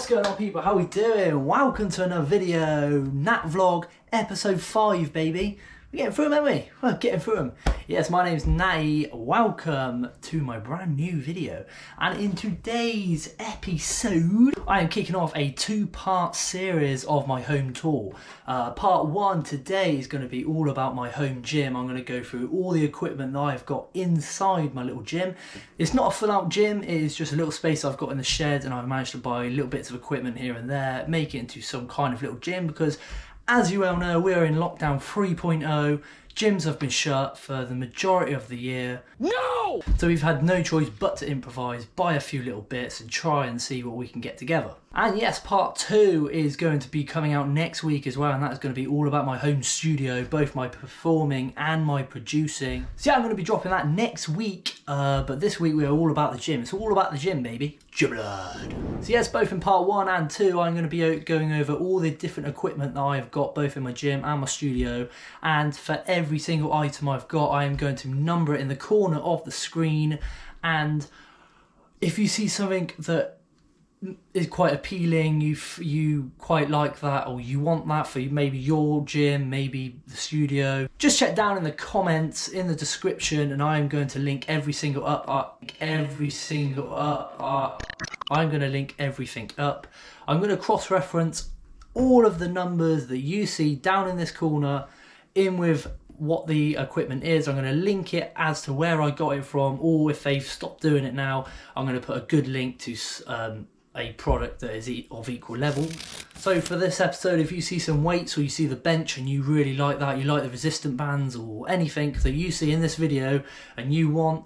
going on, people? How we doing? Welcome to another video. Nat Vlog episode 5, baby. We're getting through them, aren't we? We're getting through them. Yes, my name's Natty. Welcome to my brand new video. And in today's episode, I am kicking off a 2-part series of my home tour. Part 1 today is going to be all about my home gym. I'm going to go through all the equipment that I've got inside my little gym. It's not a full-out gym. It is just a little space I've got in the shed, and I've managed to buy little bits of equipment here and there, make it into some kind of little gym because, as you well know, we're in lockdown 3.0. Gyms have been shut for the majority of the year. No! So we've had no choice but to improvise, buy a few little bits and try and see what we can get together. And yes, part 2 is going to be coming out next week as well, and that is going to be all about my home studio, both my performing and my producing. So yeah, I'm going to be dropping that next week, but this week we're all about the gym. It's all about the gym, baby. Gym blood. So yes, both in part 1 and 2, I'm going to be going over all the different equipment that I've got both in my gym and my studio, and for every single item I've got, I am going to number it in the corner of the screen. And if you see something that is quite appealing, you quite like that, or you want that for maybe your gym, maybe the studio, just check down in the comments in the description, and I am going to link every single I'm going to link everything up. I'm going to cross-reference all of the numbers that you see down in this corner in with what the equipment is. I'm going to link it as to where I got it from, or if they've stopped doing it now, I'm going to put a good link to a product that is of equal level. So for this episode, if you see some weights or you see the bench and you really like that, you like the resistant bands or anything that you see in this video and you want,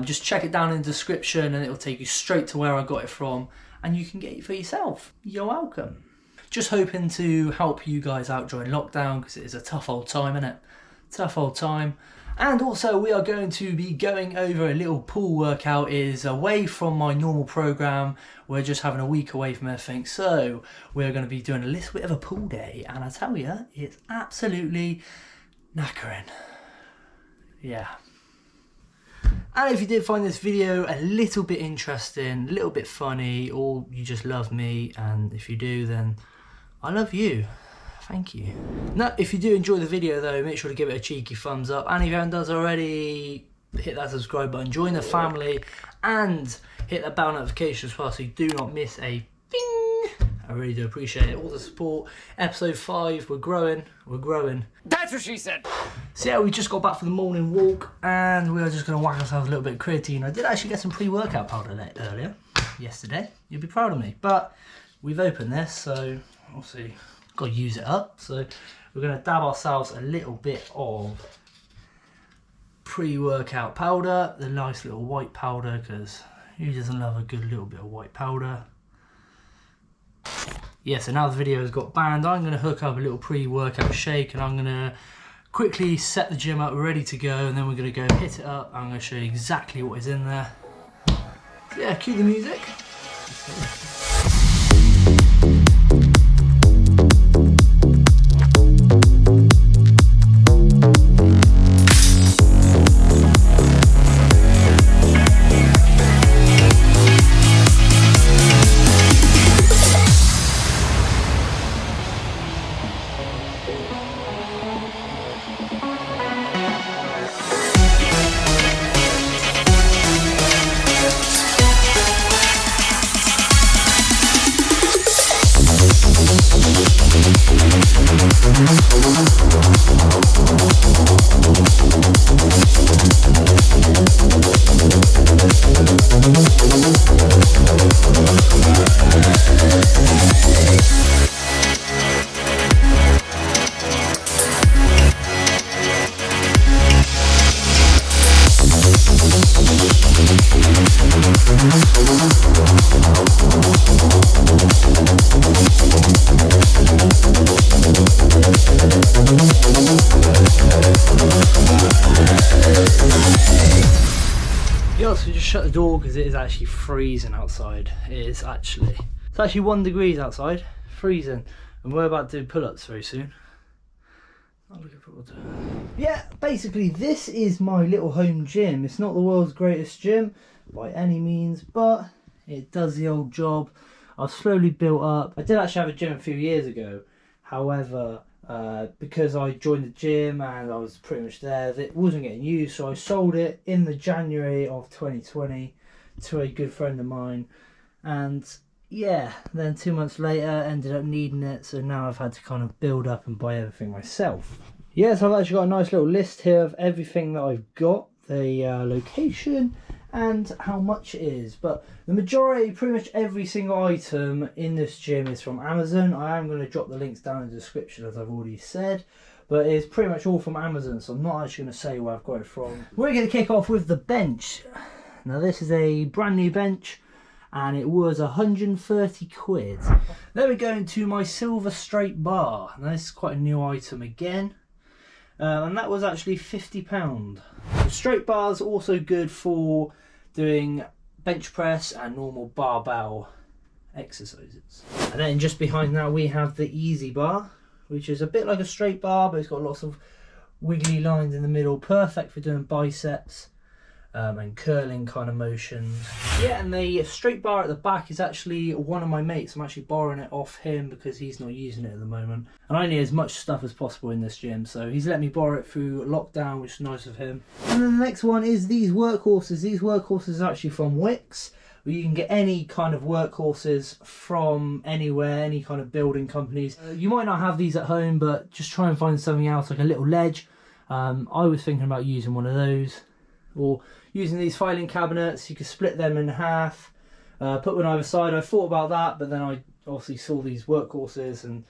just check it down in the description and it'll take you straight to where I got it from, and you can get it for yourself. You're welcome. Just hoping to help you guys out during lockdown, because it is a tough old time, isn't it? Tough old time. And also, we are going to be going over a little pull workout. It is away from my normal program. We're just having a week away from everything, so we're going to be doing a little bit of a pull day, and I tell you, it's absolutely knackering. Yeah. And if you did find this video a little bit interesting, a little bit funny, or you just love me, and if you do, then I love you. Thank you. Now, if you do enjoy the video though, make sure to give it a cheeky thumbs up, and if you haven't done so already, hit that subscribe button, join the family, and hit that bell notification as well so you do not miss a bing. I really do appreciate it, all the support. Episode 5, we're growing. That's what she said. So yeah, we just got back from the morning walk, and we are just going to whack ourselves a little bit of creatine. I did actually get some pre-workout powder earlier, yesterday. You'd be proud of me, but we've opened this, so we'll see. Got to use it up, so we're going to dab ourselves a little bit of pre-workout powder, the nice little white powder, because who doesn't love a good little bit of white powder? Yeah, so now the video has got banned, I'm going to hook up a little pre-workout shake, and I'm going to quickly set the gym up ready to go, and then we're going to go hit it up. I'm going to show you exactly what is in there. So yeah, cue the music. So just shut the door because it is actually freezing outside. It's actually 1 degree outside, freezing, and we're about to do pull-ups very soon. Not looking forward to it. Yeah, basically this is my little home gym. It's not the world's greatest gym by any means, but it does the old job. I've slowly built up. I did actually have a gym a few years ago. However, because I joined the gym and I was pretty much there, it wasn't getting used, so I sold it in the January of 2020 to a good friend of mine. And yeah, then 2 months later ended up needing it, so now I've had to kind of build up and buy everything myself. Yes, I've actually got a nice little list here of everything that I've got, the location and how much it is. But the majority, pretty much every single item in this gym is from Amazon. I am going to drop the links down in the description, as I've already said, but it's pretty much all from Amazon, so I'm not actually going to say where I've got it from. We're going to kick off with the bench. Now this is a brand new bench and it was 130 quid. Then we go into my silver straight bar. Now this is quite a new item again. And that was actually £50. The straight bar is also good for doing bench press and normal barbell exercises. And then just behind that we have the easy bar, which is a bit like a straight bar, but it's got lots of wiggly lines in the middle, perfect for doing biceps and curling kind of motions. Yeah, and the straight bar at the back is actually one of my mates. I'm actually borrowing it off him because he's not using it at the moment. And I need as much stuff as possible in this gym, so he's let me borrow it through lockdown, which is nice of him. And then the next one is these workhorses. These workhorses are actually from Wix. You can get any kind of workhorses from anywhere, any kind of building companies. You might not have these at home, but just try and find something else, like a little ledge. I was thinking about using one of those, or using these filing cabinets. You could split them in half, put one either side. I thought about that, but then I obviously saw these workhorses and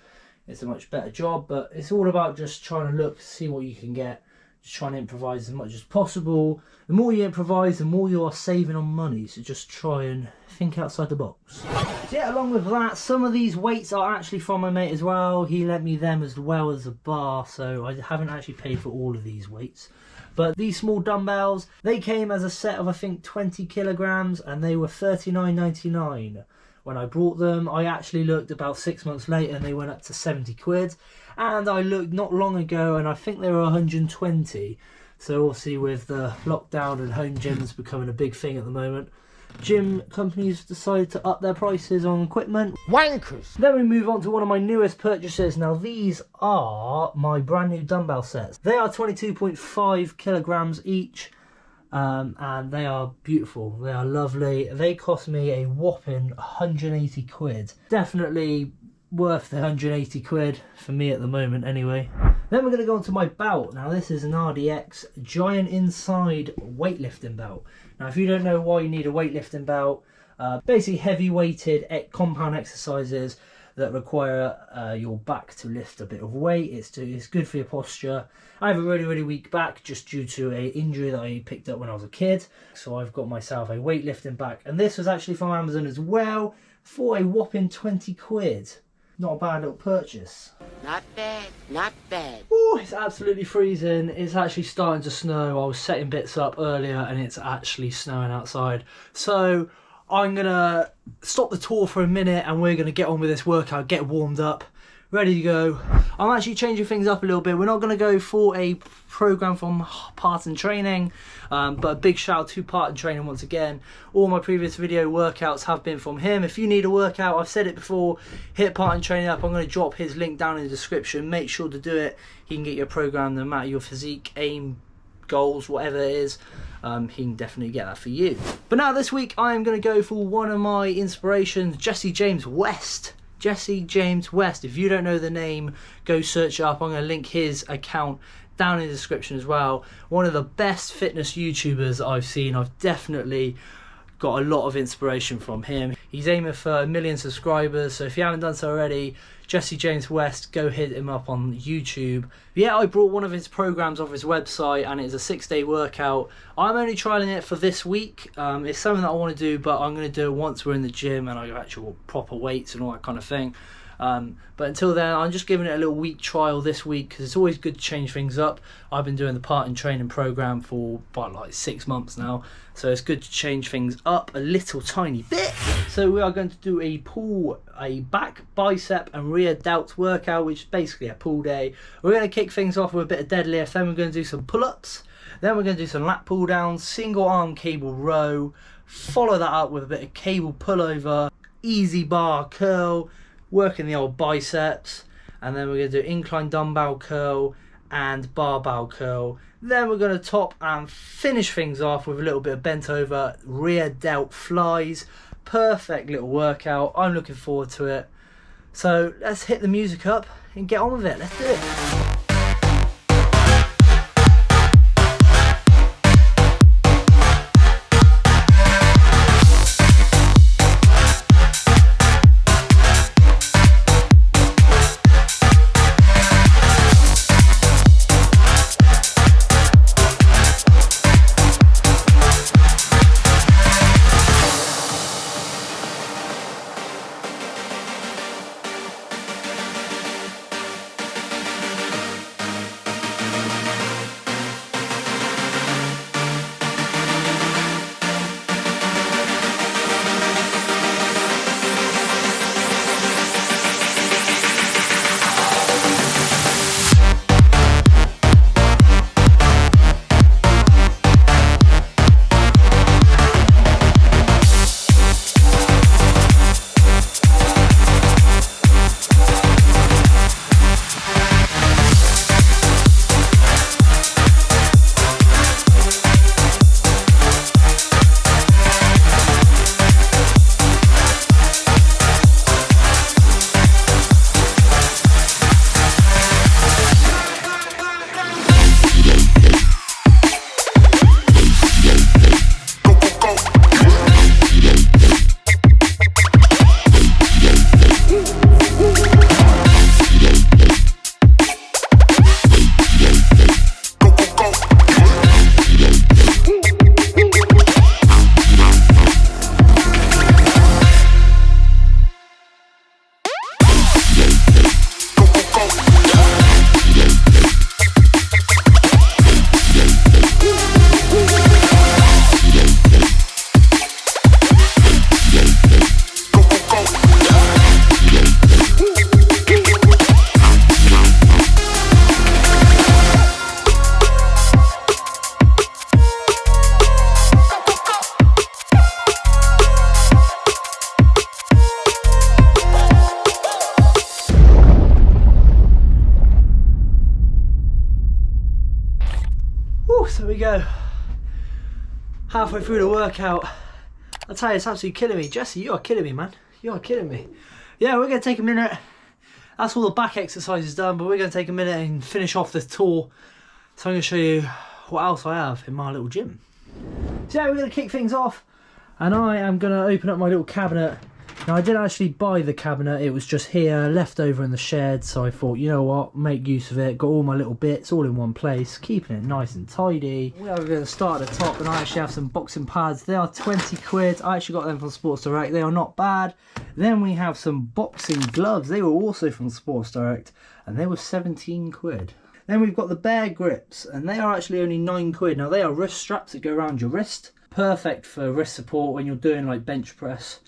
it's a much better job. But it's all about just trying to look, see what you can get, just trying to improvise as much as possible. The more you improvise, the more you are saving on money, so just try and think outside the box. So yeah, along with that, some of these weights are actually from my mate as well. He lent me them as well as a bar, so I haven't actually paid for all of these weights. But these small dumbbells, they came as a set of I think 20 kilograms and they were $39.99 when I brought them. I actually looked about 6 months later and they went up to 70 quid. And I looked not long ago and I think they were 120. So obviously with the lockdown and home gyms becoming a big thing at the moment, gym companies decided to up their prices on equipment. Wankers! Then we move on to one of my newest purchases. Now these are my brand new dumbbell sets. They are 22.5 kilograms each, and they are beautiful. They are lovely. They cost me a whopping 180 quid. Definitely worth the 180 quid for me at the moment anyway. Then we're going to go on to my belt. Now this is an RDX Giant Inside weightlifting belt. Now if you don't know why you need a weightlifting belt, basically heavy weighted compound exercises that require your back to lift a bit of weight. It's good for your posture. I have a really weak back just due to an injury that I picked up when I was a kid. So I've got myself a weightlifting back, and this was actually from Amazon as well for a whopping 20 quid. Not a bad little purchase. Not bad, not bad. Oh, it's absolutely freezing. It's actually starting to snow. I was setting bits up earlier and it's actually snowing outside. So I'm gonna stop the tour for a minute and we're gonna get on with this workout, get warmed up, ready to go. I'm actually changing things up a little bit. We're not gonna go for a program from Parton Training, but a big shout out to Parton Training once again. All my previous video workouts have been from him. If you need a workout, I've said it before, hit Parton Training up. I'm going to drop his link down in the description. Make sure to do it. He can get your program no matter your physique, aim, goals, whatever it is. He can definitely get that for you. But now this week I am going to go for one of my inspirations, Jessie James West. Jessie James West. If you don't know the name, go search it up. I'm going to link his account down in the description as well. One of the best fitness YouTubers I've seen. I've definitely got a lot of inspiration from him. He's aiming for 1 million subscribers, so if you haven't done so already, Jessie James West, go hit him up on YouTube. Yeah, I brought one of his programs off his website and it's a 6-day workout. I'm only trialing it for this week. It's something that I want to do, but I'm going to do it once we're in the gym and I have actual proper weights and all that kind of thing. But until then, I'm just giving it a little week trial this week because it's always good to change things up. I've been doing the Parton Training program for about like 6 months now, so it's good to change things up a little tiny bit. So we are going to do a back, bicep and rear delts workout, which is basically a pull day. We're going to kick things off with a bit of deadlift, then we're going to do some pull-ups, then we're going to do some lat pull downs, single arm cable row, follow that up with a bit of cable pullover, easy bar curl, working the old biceps, and then we're going to do incline dumbbell curl and barbell curl. Then we're going to top and finish things off with a little bit of bent over rear delt flies. Perfect little workout. I'm looking forward to it. So let's hit the music up and get on with it. Let's do it. So we go, halfway through the workout. I'll tell you, it's absolutely killing me. Jessie, you are killing me, man. You are killing me. Yeah, we're going to take a minute. That's all the back exercises done, but we're going to take a minute and finish off this tour. So I'm going to show you what else I have in my little gym. So yeah, we're going to kick things off, and I am going to open up my little cabinet. Now, I didn't actually buy the cabinet, it was just here, left over in the shed, so I thought, you know what, make use of it. Got all my little bits all in one place, keeping it nice and tidy. We are going to start at the top, and I actually have some boxing pads. They are 20 quid. I actually got them from Sports Direct. They are not bad. Then we have some boxing gloves. They were also from Sports Direct, and they were 17 quid. Then we've got the bear grips, and they are actually only 9 quid. Now, they are wrist straps that go around your wrist. Perfect for wrist support when you're doing like bench press.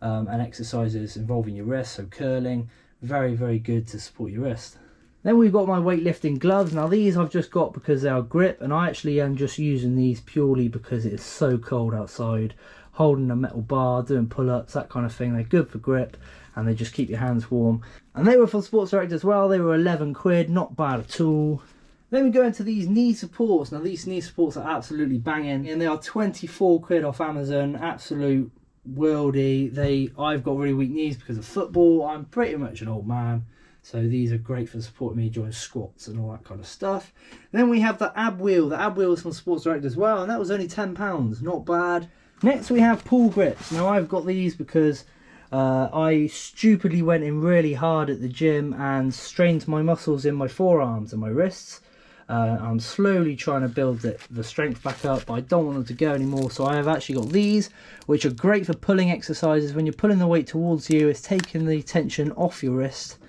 And exercises involving your wrist, so curling, very, very good to support your wrist. Then we've got my weightlifting gloves. Now these I've just got because they are grip, and I actually am just using these purely because it is so cold outside, holding a metal bar, doing pull-ups, that kind of thing. They're good for grip, and they just keep your hands warm. And they were from Sports Direct as well. They were 11 quid, not bad at all. Then we go into these knee supports. Now these knee supports are absolutely banging, and they are 24 quid off Amazon. Absolute worldy. I've got really weak knees because of football. I'm pretty much an old man, so these are great for supporting me during squats and all that kind of stuff. Then we have the ab wheel. The ab wheel is from Sports Direct as well, and that was only £10, not bad. Next we have pull grips. Now I've got these because I stupidly went in really hard at the gym and strained my muscles in my forearms and my wrists. I'm slowly trying to build the strength back up, but I don't want them to go anymore, so I have actually got these, which are great for pulling exercises. When you're pulling the weight towards you, it's taking the tension off your wrist,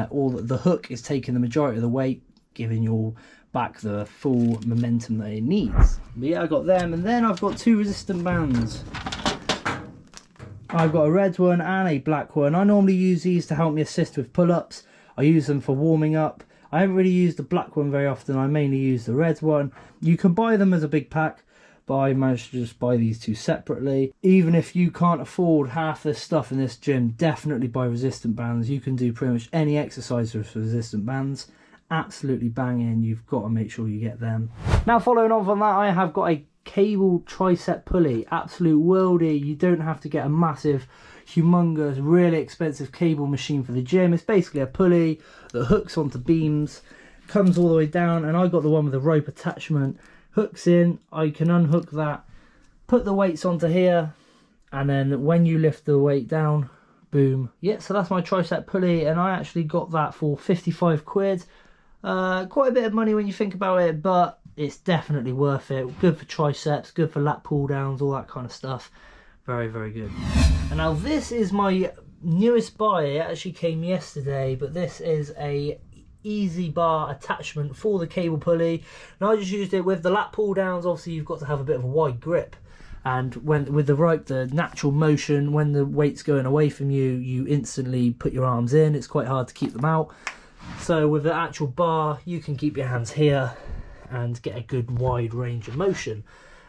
or the hook is taking the majority of the weight, giving your back the full momentum that it needs. But yeah, I got them, and then I've got 2 resistant bands. I've got a red one and a black one. I normally use these to help me assist with pull-ups. I use them for warming up. I haven't really used the black one very often. I mainly use the red one. You can buy them as a big pack, but I managed to just buy these two separately. Even if you can't afford half this stuff in this gym, definitely buy resistant bands. You can do pretty much any exercise with resistant bands. Absolutely banging. You've got to make sure you get them. Now, following on from that, I have got a cable tricep pulley. Absolute worldie. You don't have to get a massive, humongous, really expensive cable machine for the gym. It's basically a pulley that hooks onto beams, comes all the way down, and I got the one with the rope attachment. Hooks in, I can unhook that, put the weights onto here, and then when you lift the weight down, boom. Yeah, so that's my tricep pulley, and I actually got that for 55 quid. Quite a bit of money when you think about it, but it's definitely worth it. Good for triceps, good for lat pull downs, all that kind of stuff. Very, very good. And now this is my newest buy. It actually came yesterday, but this is a easy bar attachment for the cable pulley. And I just used it with the lat pull downs. Obviously you've got to have a bit of a wide grip, and when with the rope, the natural motion, when the weight's going away from you, you instantly put your arms in. It's quite hard to keep them out. So with the actual bar, you can keep your hands here and get a good wide range of motion.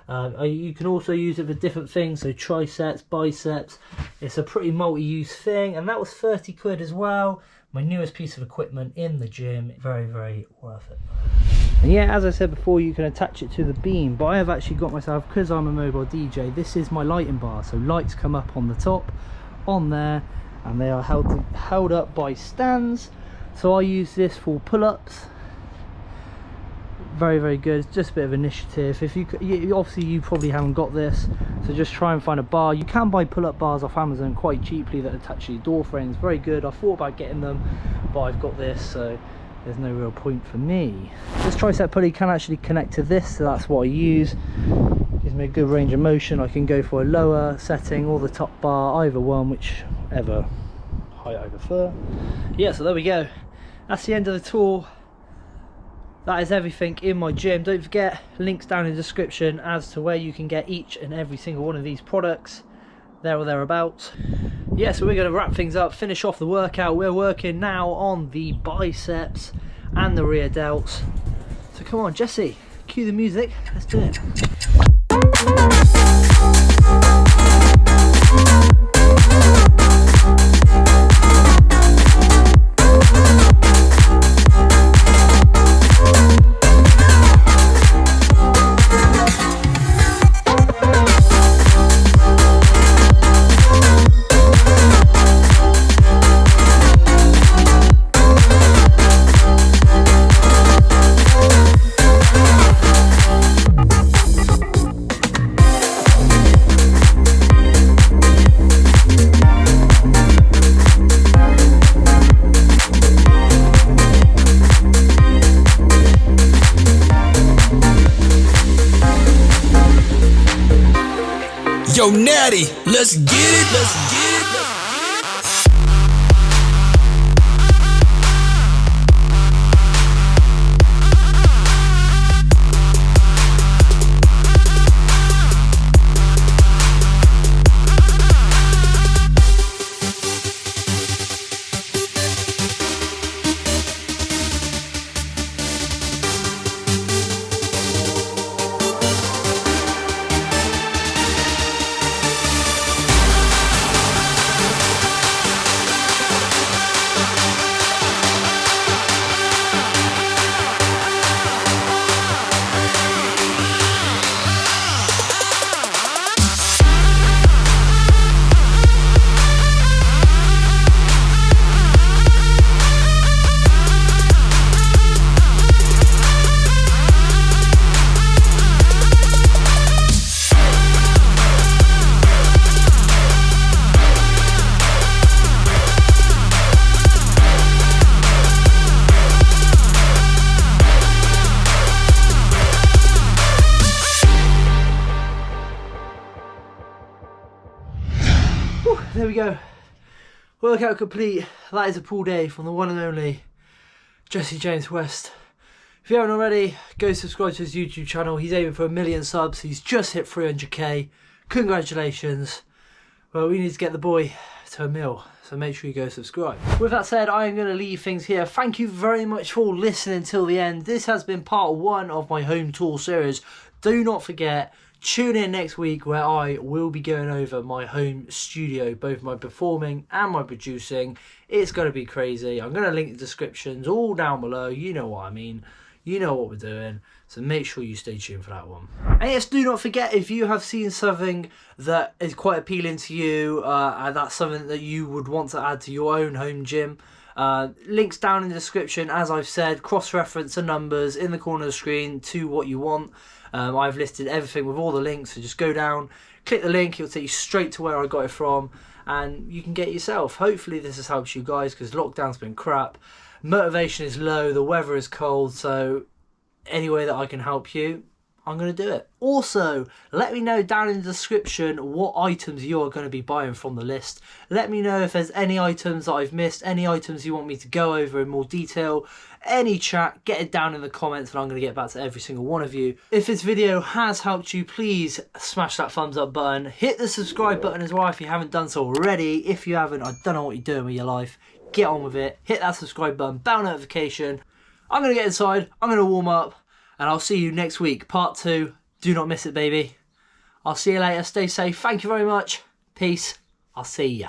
You can also use it for different things, so triceps, biceps. It's a pretty multi-use thing, and that was 30 quid as well. My newest piece of equipment in the gym. Very, very worth it. And yeah, as I said before, you can attach it to the beam, but I have actually got myself, because I'm a mobile DJ, this is my lighting bar. So lights come up on the top, on there, and they are held up by stands. So I use this for pull-ups. Very, very good. It's just a bit of initiative. If you obviously you probably haven't got this, so just try and find a bar. You can buy pull-up bars off Amazon quite cheaply that attach to your door frames. Very good. I thought about getting them, but I've got this, so there's no real point for me. This tricep pulley can actually connect to this, so that's what I use. Gives me a good range of motion. I can go for a lower setting or the top bar, either one, whichever height I prefer. Yeah, so there we go. That's the end of the tour. That is everything in my gym. Don't forget, links down in the description as to where you can get each and every single one of these products, there or thereabouts. Yeah, so we're going to wrap things up, finish off the workout. We're working now on the biceps and the rear delts. So come on, Jessie, cue the music. Let's do it. Yo, Natty, let's get it, let's get it. There we go. Workout complete. That is a pull day from the one and only Jessie James West. If you haven't already, go subscribe to his YouTube channel. He's aiming for 1 million subs. He's just hit 300k. Congratulations. Well, we need to get the boy to 1 mil, so make sure you go subscribe. With that said, I am going to leave things here. Thank you very much for listening till the end. This has been part 1 of my home tour series. Do not forget, tune in next week where I will be going over my home studio, both my performing and my producing. It's going to be crazy. I'm going to link the descriptions all down below. You know what I mean. You know what we're doing. So make sure you stay tuned for that one. And yes, do not forget, if you have seen something that is quite appealing to you, and that's something that you would want to add to your own home gym, links down in the description. As I've said, cross-reference the numbers in the corner of the screen to what you want. I've listed everything with all the links, so just go down, click the link, it'll take you straight to where I got it from, and you can get it yourself. Hopefully this has helped you guys, because lockdown's been crap, motivation is low, the weather is cold, so any way that I can help you, I'm going to do it. Also, let me know down in the description what items you're going to be buying from the list. Let me know if there's any items that I've missed, any items you want me to go over in more detail, any chat, get it down in the comments and I'm going to get back to every single one of you. If this video has helped you, please smash that thumbs up button. Hit the subscribe button as well if you haven't done so already. If you haven't, I don't know what you're doing with your life. Get on with it. Hit that subscribe button, bell notification. I'm going to get inside, I'm going to warm up, and I'll see you next week. Part 2. Do not miss it, baby. I'll see you later. Stay safe. Thank you very much. Peace. I'll see ya.